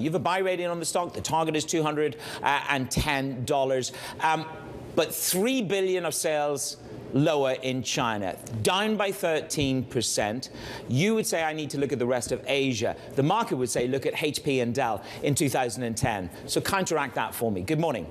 You have a buy rating on the stock. The target is $210. But $3 billion of sales lower in China, down by 13%. You would say I need to look at the rest of Asia. The market would say look at HP and Dell in 2010. So counteract that for me. Good morning.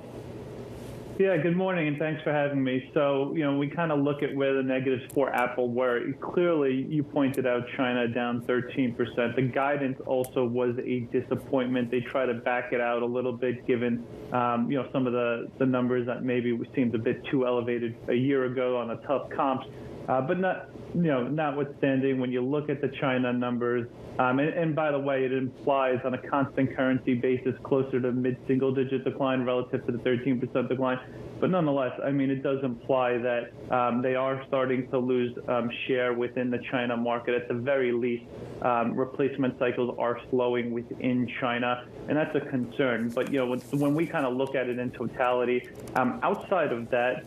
Yeah, good morning, and thanks for having me. So, we kind of look at where the negatives for Apple were. Clearly, you pointed out China down 13%. The guidance also was a disappointment. They try to back it out a little bit, given, some of the numbers that maybe seemed a bit too elevated a year ago on a tough comps. But notwithstanding, when you look at the China numbers, and by the way, it implies on a constant currency basis closer to mid-single-digit decline relative to the 13% decline. But nonetheless, it does imply that they are starting to lose share within the China market. At the very least, replacement cycles are slowing within China, and that's a concern. But when we kind of look at it in totality, outside of that,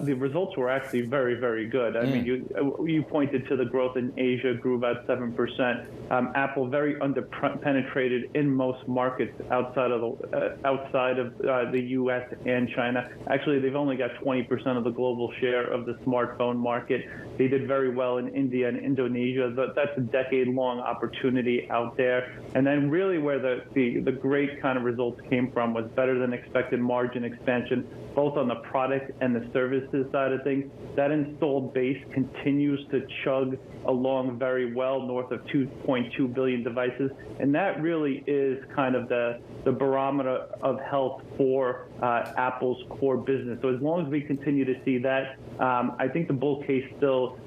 the results were actually very, very good. You pointed to the growth in Asia, grew about 7%. Apple very underpenetrated in most markets outside of the U.S. and China. Actually, they've only got 20% of the global share of the smartphone market. They did very well in India and Indonesia. That's a decade-long opportunity out there. And then really where the great kind of results came from was better than expected margin expansion, both on the product and the services side of things. That installed base continues to chug along very well, north of 2.2 billion devices. And that really is kind of the barometer of health for Apple's core business. So as long as we continue to see that, I think the bull case still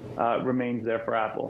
remains there for Apple.